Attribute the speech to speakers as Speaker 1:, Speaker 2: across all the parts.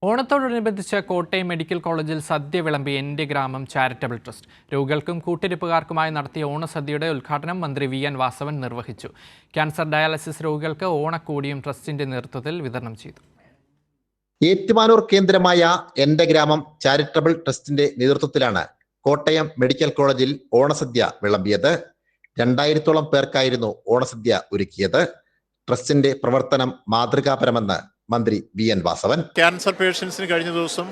Speaker 1: ഓണത്തോടനുബന്ധിച്ച് കോട്ടയം മെഡിക്കൽ കോളേജിൽ സദ്യ വിളമ്പി എൻ്റെ ഗ്രാമം ചാരിറ്റബിൾ ട്രസ്റ്റ്. രോഗികൾക്കും കൂട്ടിരിപ്പുകാർക്കുമായി നടത്തിയ ഓണസദ്യയുടെ ഉദ്ഘാടനം മന്ത്രി വി.എൻ. വാസവൻ നിർവഹിച്ചു. ക്യാൻസർ ഡയാലിസിസ് രോഗികൾക്ക് ഓണക്കോടിയും ട്രസ്റ്റിന്റെ നേതൃത്വത്തിൽ വിതരണം ചെയ്തു.
Speaker 2: ഏറ്റുമാനൂർ കേന്ദ്രമായ എൻ്റെ ഗ്രാമം ചാരിറ്റബിൾ ട്രസ്റ്റിന്റെ നേതൃത്വത്തിലാണ് കോട്ടയം മെഡിക്കൽ കോളേജിൽ ഓണസദ്യ വിളമ്പിയത്. 2000-ഓളം പേർക്കായിരുന്നു ഓണസദ്യ ഒരുക്കിയത്. ട്രസ്റ്റിന്റെ പ്രവർത്തനം മാതൃകാപരമെന്ന് മന്ത്രി വി.എൻ. വാസവൻ.
Speaker 3: ക്യാൻസർ പേഷ്യൻസിന് കഴിഞ്ഞ ദിവസം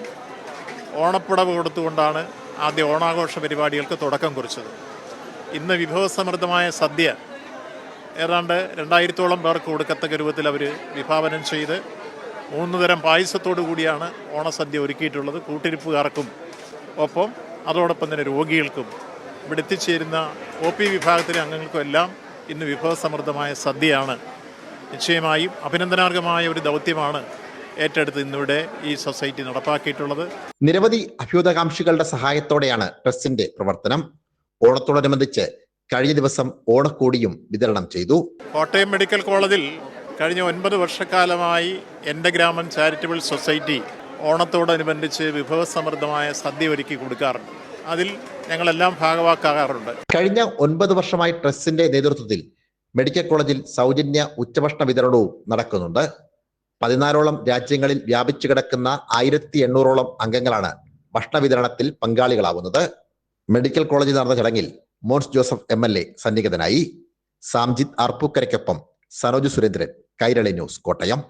Speaker 3: ഓണപ്പുടവ് കൊടുത്തുകൊണ്ടാണ് ആദ്യ ഓണാഘോഷ പരിപാടികൾക്ക് തുടക്കം കുറിച്ചത്. ഇന്ന് വിഭവസമൃദ്ധമായ സദ്യ ഏതാണ്ട് 2000-ഓളം പേർക്ക് കൊടുക്കത്തക്ക രൂപത്തിൽ അവർ വിഭാവനം ചെയ്ത് 3 തരം പായസത്തോടു കൂടിയാണ് ഓണസദ്യ ഒരുക്കിയിട്ടുള്ളത്. കൂട്ടിരിപ്പുകാർക്കും ഒപ്പം അതോടൊപ്പം തന്നെ രോഗികൾക്കും ഇവിടെ എത്തിച്ചേരുന്ന OP വിഭാഗത്തിലെ അംഗങ്ങൾക്കും എല്ലാം ഇന്ന് വിഭവസമൃദ്ധമായ സദ്യയാണ്. നിശ്ചയമായും അഭിനന്ദനാർഹമായ ഒരു ദൗത്യമാണ് ഏറ്റെടുത്ത് ഇന്നിവിടെ ഈ സൊസൈറ്റി നടപ്പാക്കിയിട്ടുള്ളത്.
Speaker 2: നിരവധി അഭ്യുദയകാംക്ഷികളുടെ സഹായത്തോടെയാണ് ട്രസ്റ്റിന്റെ പ്രവർത്തനം. ഓണത്തോടനുബന്ധിച്ച് കഴിഞ്ഞ ദിവസം ഓണക്കോടിയും വിതരണം ചെയ്തു.
Speaker 3: കോട്ടയം മെഡിക്കൽ കോളേജിൽ കഴിഞ്ഞ 9 വർഷക്കാലമായി എൻ്റെ ഗ്രാമം ചാരിറ്റബിൾ സൊസൈറ്റി ഓണത്തോടനുബന്ധിച്ച് വിഭവസമൃദ്ധമായ സദ്യ ഒരുക്കി കൊടുക്കാറുണ്ട്. അതിൽ ഞങ്ങളെല്ലാം ഭാഗവാക്കാകാറുണ്ട്.
Speaker 2: കഴിഞ്ഞ 9 വർഷമായി ട്രസ്റ്റിന്റെ നേതൃത്വത്തിൽ മെഡിക്കൽ കോളേജിൽ സൗജന്യ ഉച്ചഭക്ഷണ വിതരണവും നടക്കുന്നുണ്ട്. 14ഓളം രാജ്യങ്ങളിൽ വ്യാപിച്ചു കിടക്കുന്ന 1800ഓളം അംഗങ്ങളാണ് ഭക്ഷണ വിതരണത്തിൽ പങ്കാളികളാവുന്നത്. മെഡിക്കൽ കോളേജിൽ നടന്ന ചടങ്ങിൽ മോൻസ് ജോസഫ് MLA സന്നിഹിതനായി. സാംജിത് ആർപ്പൂക്കരയ്ക്കൊപ്പം സനോജ് സുരേന്ദ്രൻ, കൈരളി ന്യൂസ്, കോട്ടയം.